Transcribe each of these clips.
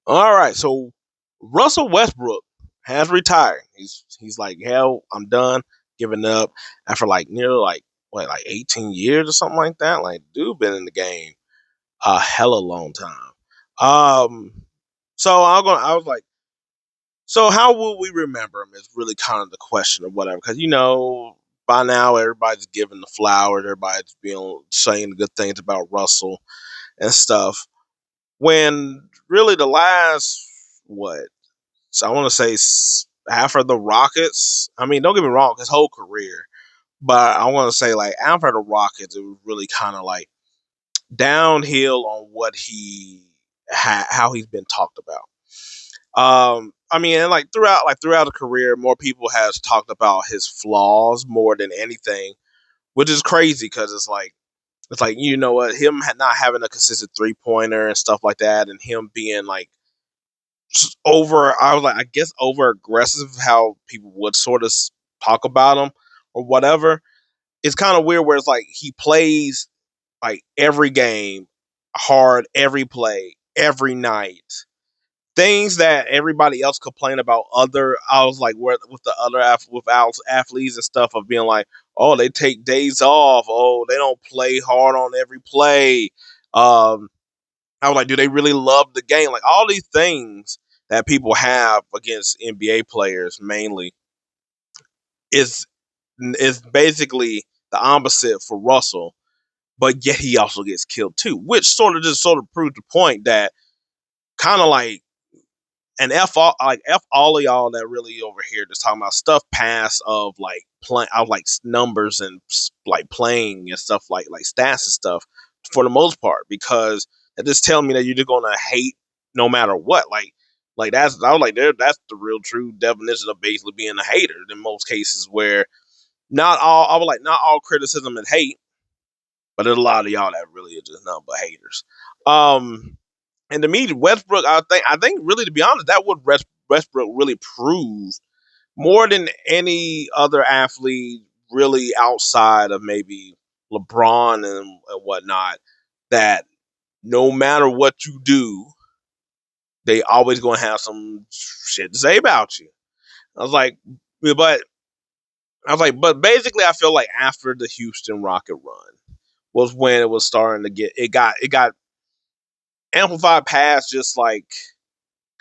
All right, so Russell Westbrook has retired. He's like, hell, I'm done, giving up after like nearly like what, like 18 years or something like that. Like, dude, been in the game a hella long time. Um, so I was like, so how will we remember him? Is really kind of the question or whatever, because by now everybody's giving the flowers, everybody's being saying good things about Russell and stuff. When really the last what So I want to say after the Rockets. I mean, don't get me wrong, his whole career, but I want to say like after the Rockets, it was really kind of like downhill on what how he's been talked about. I mean, and like throughout the career, more people has talked about his flaws more than anything, which is crazy because it's like you know what, him not having a consistent 3 pointer and stuff like that, and him being like I guess over aggressive how people would sort of talk about him or whatever. It's kind of weird where it's like he plays like every game hard, every play, every night. Things that everybody else complain about I was like, where with the other athletes and stuff of being like, oh, they take days off. Oh, they don't play hard on every play. Um, I was like, do they really love the game? Like all these things that people have against NBA players mainly is is basically the opposite for Russell, but yet he also gets killed too, which sort of proves the point that kind of like and f all of y'all that really over here just talking about stuff past of like playing of like numbers and like playing and stuff like stats and stuff for the most part because that just tell me that you're just gonna hate no matter what like that's I was like there that's the real true definition of basically being a hater in most cases where not all I was like not all criticism and hate but there's a lot of y'all that really are just nothing but haters. um and to me, Westbrook, I think really to be honest, that would Westbrook really prove more than any other athlete, really outside of maybe LeBron and whatnot, that no matter what you do, they always gonna have some shit to say about you. I was like, but but basically, I feel like after the Houston Rocket run was when it was starting to get amplified past just like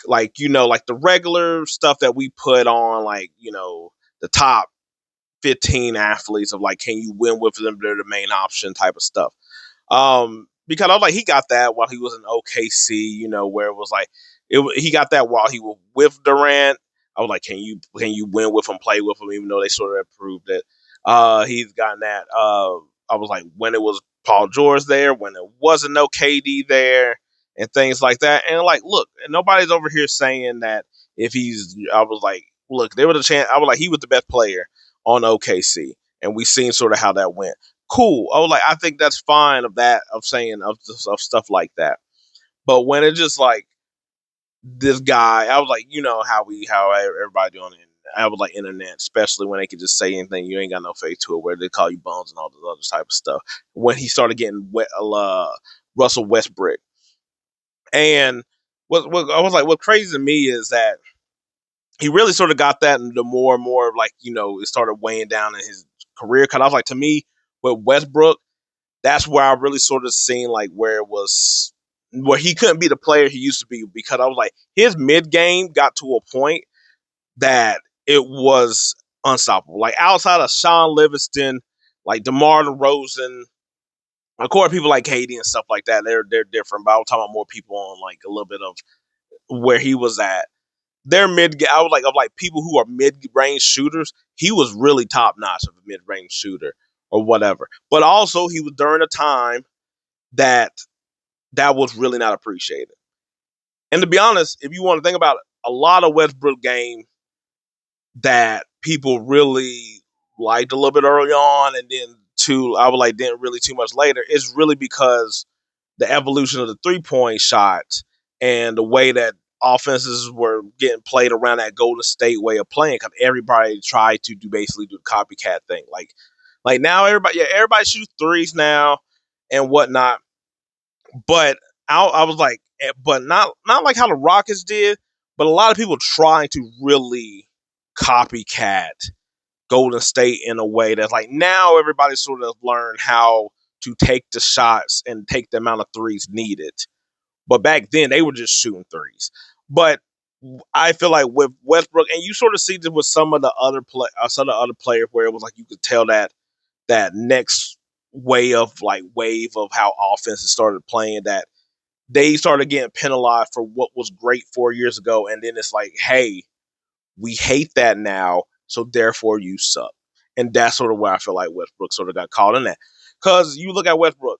the regular stuff that we put on the top 15 athletes of like can you win with them, they're the main option type of stuff. Because I was like he got that while he was in OKC, where it was like he got that while he was with Durant. I was like can you win with him, play with him, even though they sort of improved it. He's gotten that. I was like when it was Paul George there, when it wasn't no KD there, and things like that. And like, look, and nobody's over here saying that if he's. I was like, look, there was a chance. I was like, he was the best player on OKC, and we seen sort of how that went. Cool. I was like, I think that's fine of saying of stuff like that. But when it just like this guy, I was like, how everybody on it. I was like internet, especially when they could just say anything. You ain't got no faith to it, where they call you bones and all this other type of stuff. When he started getting Russell Westbrook, and what I was like, what's crazy to me is that he really sort of got that, and the more and more like it started weighing down in his career. Cause I was like, to me, with Westbrook, that's where I really sort of seen like where he couldn't be the player he used to be because I was like his mid game got to a point that it was unstoppable. Like outside of Sean Livingston, like DeMar DeRozan, of course people like Katie and stuff like that. They're different, but I was talking about more people on like a little bit of where he was at. Their mid, I was like of like people who are mid range shooters. He was really top notch of a mid range shooter or whatever. But also he was during a time that was really not appreciated. And to be honest, if you want to think about it, a lot of Westbrook game that people really liked a little bit early on, and then I would like didn't really too much later, is really because the evolution of the 3 point shot and the way that offenses were getting played around that Golden State way of playing, because everybody tried to basically do the copycat thing. Like now everybody shoots threes now and whatnot. But I was like, but not like how the Rockets did, but a lot of people trying to really copycat Golden State in a way that's like now everybody sort of learned how to take the shots and take the amount of threes needed. But back then they were just shooting threes. But I feel like with Westbrook, and you sort of see this with some of the other players where it was like you could tell that next wave of how offenses started playing, that they started getting penalized for what was great 4 years ago, and then it's like, hey, we hate that now, so therefore you suck. And that's sort of where I feel like Westbrook sort of got caught in that. Because you look at Westbrook,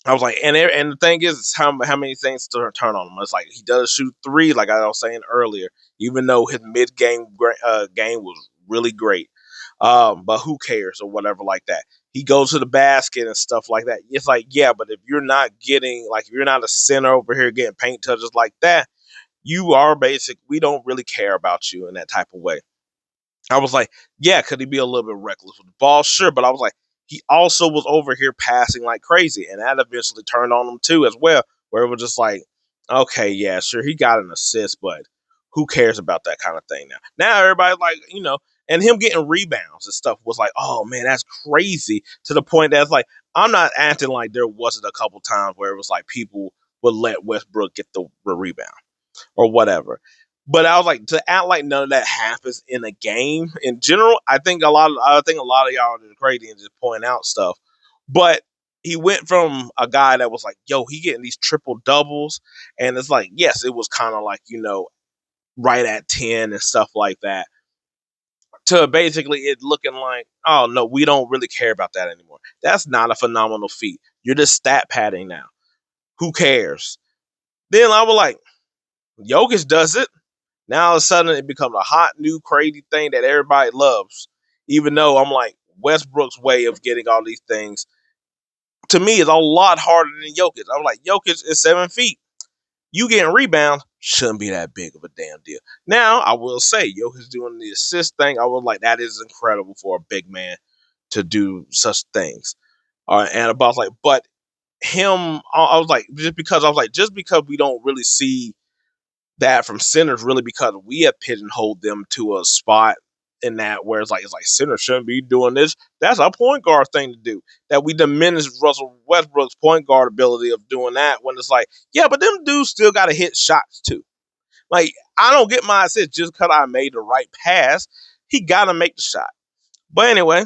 I was like, and the thing is how many things to turn on him. It's like he does shoot three, like I was saying earlier, even though his mid game game was really great. But who cares or whatever like that. He goes to the basket and stuff like that. It's like, yeah, but if you're not getting, like, if you're not a center over here getting paint touches like that, you are basic. We don't really care about you in that type of way. I was like, yeah, could he be a little bit reckless with the ball? Sure, but I was like, he also was over here passing like crazy, and that eventually turned on him too as well, where it was just like, okay, yeah, sure, he got an assist, but who cares about that kind of thing now? Now everybody like, and him getting rebounds and stuff was like, oh man, that's crazy, to the point that's like, I'm not acting like there wasn't a couple times where it was like people would let Westbrook get the rebound or whatever. But I was like, to act like none of that happens in a game in general. I think a lot of y'all are crazy and just point out stuff. But he went from a guy that was like, yo, he getting these triple doubles, and it's like, yes, it was kind of like, right at 10 and stuff like that, to basically it looking like, oh no, we don't really care about that anymore. That's not a phenomenal feat. You're just stat padding now. Who cares? Then I was like, Jokic does it. Now all of a sudden it becomes a hot new crazy thing that everybody loves. Even though I'm like, Westbrook's way of getting all these things to me is a lot harder than Jokic. I'm like, Jokic is 7 feet. You getting rebounds shouldn't be that big of a damn deal. Now I will say, Jokic doing the assist thing, I was like, that is incredible for a big man to do such things. And about like, but him, I was like, just because we don't really see that from centers, really, because we have pigeonholed them to a spot in that where it's like center shouldn't be doing this. That's a point guard thing to do. That we diminish Russell Westbrook's point guard ability of doing that, when it's like, yeah, but them dudes still got to hit shots too. Like, I don't get my assist just because I made the right pass. He got to make the shot. But anyway,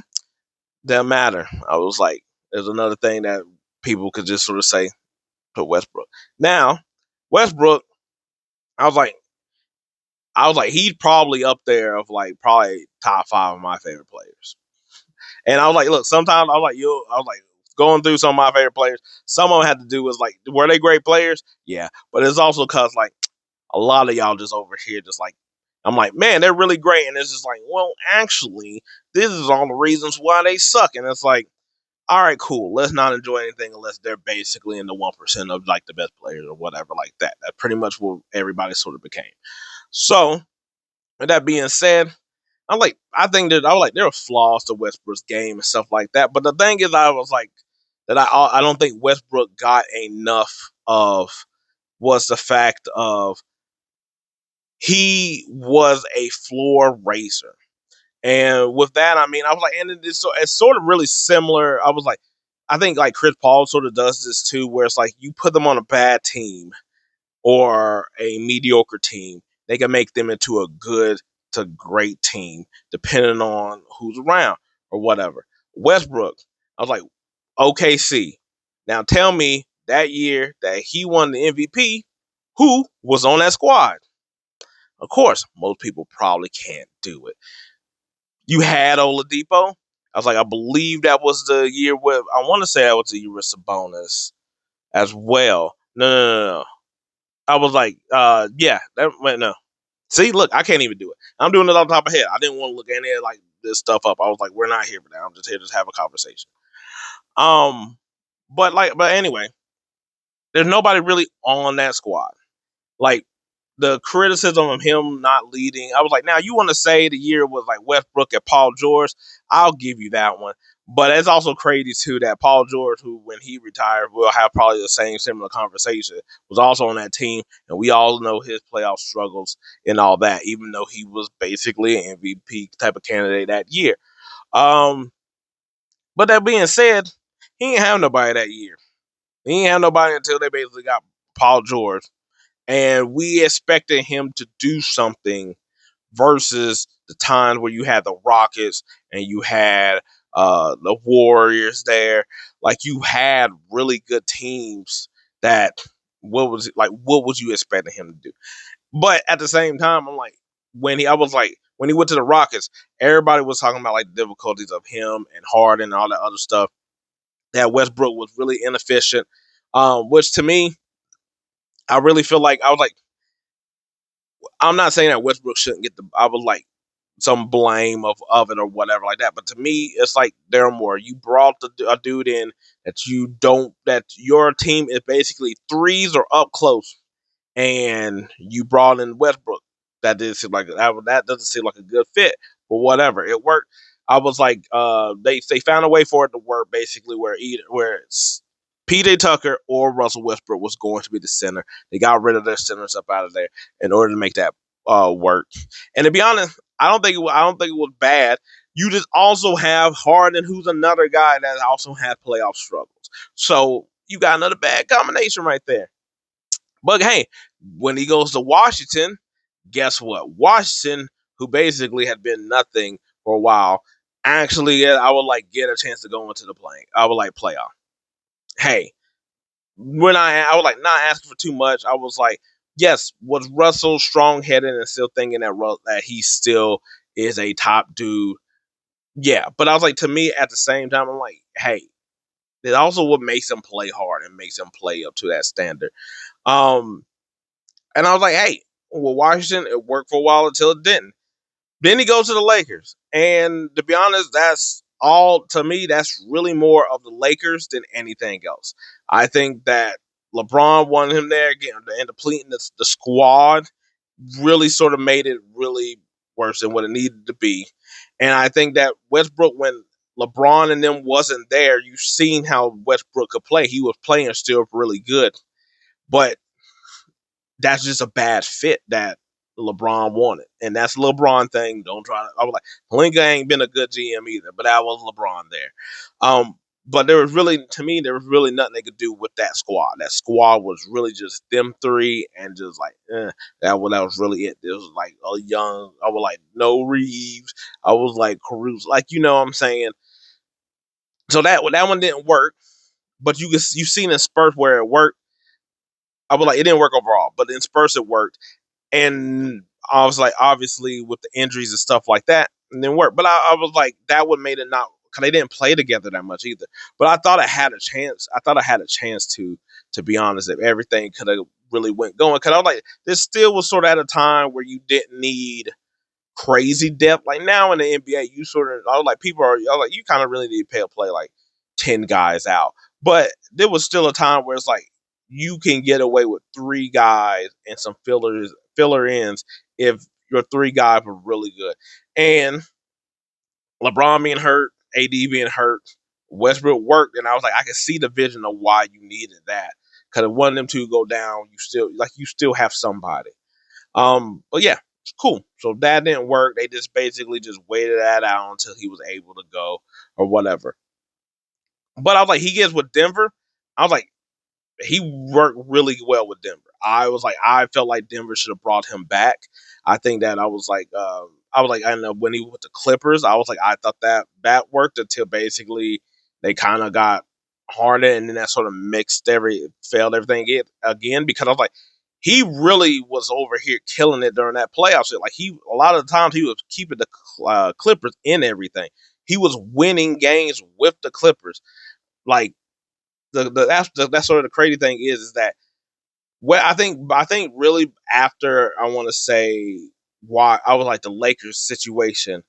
doesn't matter. I was like, there's another thing that people could just sort of say to Westbrook. Now, Westbrook, I was like, he's probably up there of like probably top five of my favorite players. And I was like, look, sometimes I was like going through some of my favorite players. Some of them had to do with like, were they great players? Yeah, but it's also because like a lot of y'all just over here, just like, I'm like, man, they're really great, and it's just like, well, actually, this is all the reasons why they suck, and it's like, all right, cool. Let's not enjoy anything unless they're basically in the 1% of like the best players or whatever like that. That's pretty much what everybody sort of became. So, with that being said, I was like, there are flaws to Westbrook's game and stuff like that. But the thing is, I was like, that I don't think Westbrook got enough of was the fact of he was a floor raiser. And with that, I mean, I was like, and it's sort of really similar. I was like, I think like Chris Paul sort of does this too, where it's like you put them on a bad team or a mediocre team, they can make them into a good to great team, depending on who's around or whatever. Westbrook, I was like, OKC. Now tell me that year that he won the MVP, who was on that squad? Of course, most people probably can't do it. You had Oladipo. I was like, I believe that was the year with, I want to say that was the year with Sabonis as well. No. I was like, yeah, that went no. See, look, I can't even do it. I'm doing it off the top of my head. I didn't want to look any of like this stuff up. I was like, we're not here for that. I'm just here to have a conversation. But anyway, there's nobody really on that squad. Like the criticism of him not leading, I was like, now you want to say the year was like Westbrook and Paul George? I'll give you that one. But it's also crazy too that Paul George, who when he retired, will have probably the same similar conversation, was also on that team, and we all know his playoff struggles and all that. Even though he was basically an MVP type of candidate that year. Um, but that being said, he ain't have nobody that year. He ain't have nobody until they basically got Paul George, and we expected him to do something versus the times where you had the Rockets and you had the Warriors there. Like you had really good teams that what was you expecting him to do? But at the same time, I'm like when he went to the Rockets, everybody was talking about like the difficulties of him and Harden and all that other stuff. That Westbrook was really inefficient. Which to me, I really feel like I was like, I'm not saying that Westbrook shouldn't get the. I was like some blame of it or whatever like that. But to me, it's like Daryl Moore. You brought a dude in that your team is basically threes or up close, and you brought in Westbrook. That doesn't seem like a good fit, but whatever, it worked. I was like, they found a way for it to work basically where it's PJ Tucker or Russell Westbrook was going to be the center. They got rid of their centers up out of there in order to make that work. And to be honest, I don't think it was bad. You just also have Harden, who's another guy that also had playoff struggles. So you got another bad combination right there. But hey, when he goes to Washington, guess what? Washington, who basically had been nothing for a while, actually, I would like get a chance to go into the playing. I would like playoff. Hey, I was like not asking for too much. I was like, yes, was Russell strong headed and still thinking that he still is a top dude? Yeah, but I was like, to me at the same time, I'm like, hey, it also what makes him play hard and makes him play up to that standard. Um, And I was like, hey, well, Washington, it worked for a while until it didn't. Then he goes to the Lakers. And to be honest, that's all to me, that's really more of the Lakers than anything else. I think that LeBron wanted him there again and depleting the squad really sort of made it really worse than what it needed to be. And I think that Westbrook, when LeBron and them wasn't there, you've seen how Westbrook could play. He was playing still really good. But that's just a bad fit that LeBron wanted. And that's a LeBron thing. Don't try to. I was like, Pelinka ain't been a good GM either, but that was LeBron there. But to me, there was really nothing they could do with that squad. That squad was really just them three and just like, that was really it. It was like a young, I was like, no Reeves. I was like, Caruso. Like, you know what I'm saying? So that one didn't work, but you've seen in spurts where it worked. I was like, it didn't work overall, but in spurts it worked. And I was like, obviously with the injuries and stuff like that, and then work. But I was like, that would made it not because they didn't play together that much either. But I thought I had a chance. I thought I had a chance to be honest, if everything could have really went going. Because I was like, this still was sort of at a time where you didn't need crazy depth. Like now in the NBA, you sort of, I was like, I was like, you kind of really need to play like 10 guys out. But there was still a time where it's like, you can get away with three guys and some filler ends if your three guys were really good. And LeBron being hurt, AD being hurt, Westbrook worked, and I was like, I can see the vision of why you needed that. Because if one of them two go down, you still have somebody. But yeah, it's cool. So that didn't work. They just basically just waited that out until he was able to go or whatever. But I was like, he gets with Denver. I was like, he worked really well with Denver. I felt like Denver should have brought him back. I think that I know when he was with the Clippers, I was like, I thought that worked until basically they kind of got harder, and then that sort of failed everything again because I was like, he really was over here killing it during that playoffs. Like a lot of the times he was keeping the Clippers in everything. He was winning games with the Clippers. Like that's sort of the crazy thing is that I think really after I want to say why I was like the Lakers situation,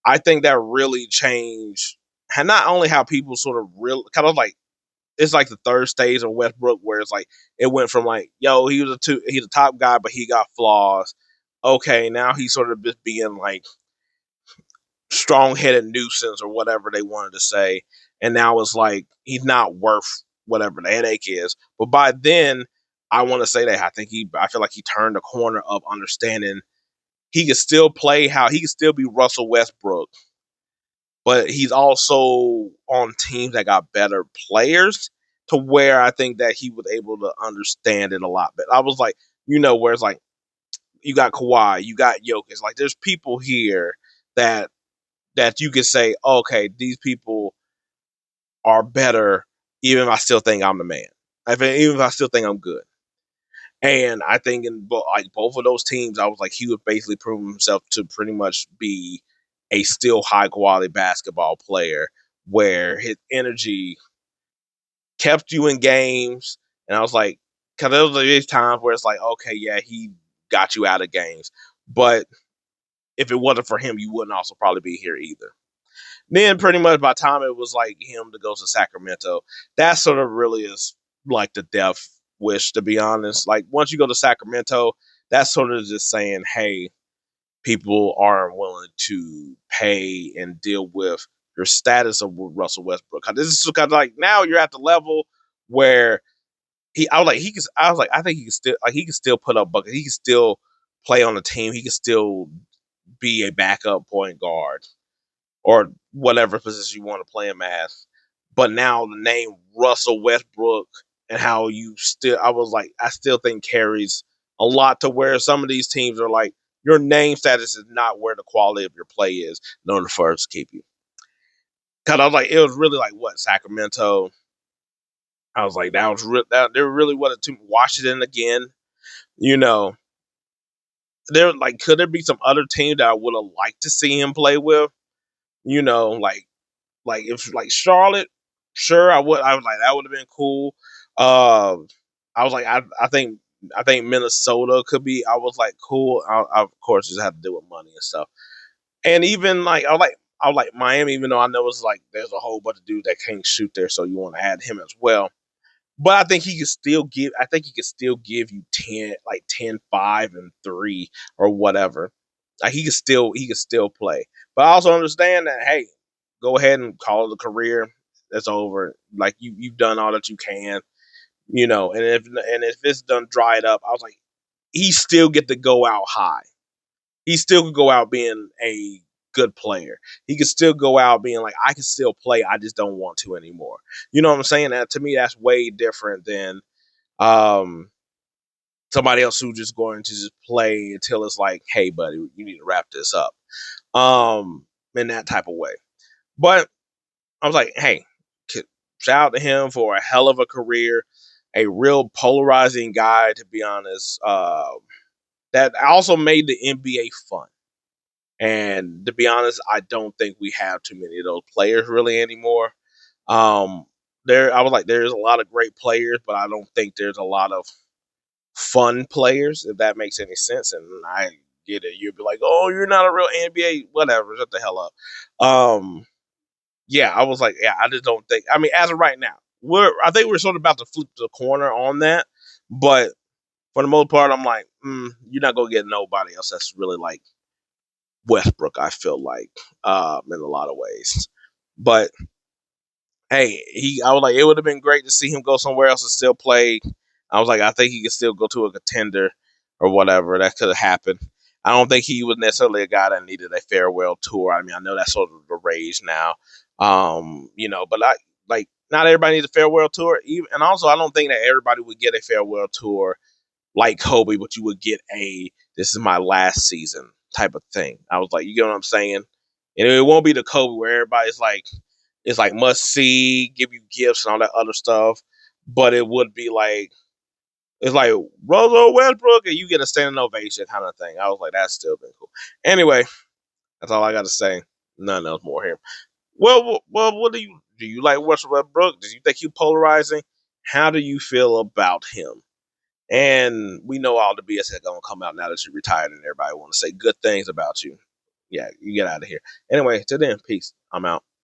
I think that really changed and not only how people sort of real kind of like it's like the third stage of Westbrook where it's like it went from like yo he's a top guy but he got flaws. Okay, now he's sort of just being like strong-headed nuisance or whatever they wanted to say, and now it's like he's not worth whatever the headache is. But by then, I want to say that I feel like he turned the corner of understanding he could still play how he could still be Russell Westbrook, but he's also on teams that got better players to where I think that he was able to understand it a lot better. I was like, where it's like you got Kawhi, you got Jokic, like there's people here that you could say, okay, these people are better, even if I still think I'm the man. Even if I still think I'm good. And I think in both of those teams, I was like, he would basically prove himself to pretty much be a still high quality basketball player, where his energy kept you in games. And I was like, because there was these times where it's like, okay, yeah, he got you out of games, but if it wasn't for him, you wouldn't also probably be here either. Then pretty much by the time it was like him to go to Sacramento, that sort of really is like the death wish, to be honest. Like once you go to Sacramento, that's sort of just saying, hey, people aren't willing to pay and deal with your status of Russell Westbrook. This is kind of like now you're at the level where I think he can still put up buckets. He can still play on the team. He can still be a backup point guard or whatever position you want to play him as. But now the name Russell Westbrook and how you still, I still think carries a lot to where some of these teams are like, your name status is not where the quality of your play is in order for us to keep you. Because I was like, it was really like what Sacramento. I was like, that there really wasn't too Washington again. You know, there like could there be some other team that I would have liked to see him play with? Like if like Charlotte, sure I was like that would have been cool. Uh, I was like I think Minnesota could be. I was like cool. Of course just have to do with money and stuff. And even like I was like Miami, even though I know it's like there's a whole bunch of dudes that can't shoot there, so you want to add him as well. But I think he could still give. I think he could still give you 10, 5, and 3 or whatever. Like he could still play. But I also understand that hey, go ahead and call it a career. That's over. Like you've done all that you can, and if it's done dried up, I was like, he still get to go out high. He still could go out being a good player. He could still go out being like, I can still play. I just don't want to anymore. You know what I'm saying? That to me, that's way different than um, somebody else who just going to just play until it's like, hey, buddy, you need to wrap this up. In that type of way. But I was like, hey, shout out to him for a hell of a career, a real polarizing guy, to be honest. That also made the NBA fun. And to be honest, I don't think we have too many of those players really anymore. Um, I was like, there's a lot of great players, but I don't think there's a lot of fun players, if that makes any sense. And I get it. You'd be like, oh, you're not a real NBA, whatever, shut the hell up. Yeah, I was like, yeah, I just don't think. I mean, as of right now, I think we're sort of about to flip the corner on that, but for the most part, I'm like, you're not gonna get nobody else that's really like Westbrook. I feel like, in a lot of ways, but hey, I was like, it would have been great to see him go somewhere else and still play. I was like, I think he could still go to a contender or whatever. That could have happened. I don't think he was necessarily a guy that needed a farewell tour. I mean, I know that's sort of the rage now. But I like not everybody needs a farewell tour. Even and also I don't think that everybody would get a farewell tour like Kobe, but you would get this is my last season type of thing. I was like, you get what I'm saying? And it won't be the Kobe where everybody's like, it's like must see, give you gifts and all that other stuff. But it would be like, it's like Russell Westbrook and you get a standing ovation kind of thing. I was like, that's still been cool. Anyway, that's all I got to say. Nothing else more here. Well, what do you like Russell Westbrook? Do you think he's polarizing? How do you feel about him? And we know all the BS that's gonna come out now that you're retired and everybody want to say good things about you. Yeah, you get out of here. Anyway, till then, peace. I'm out.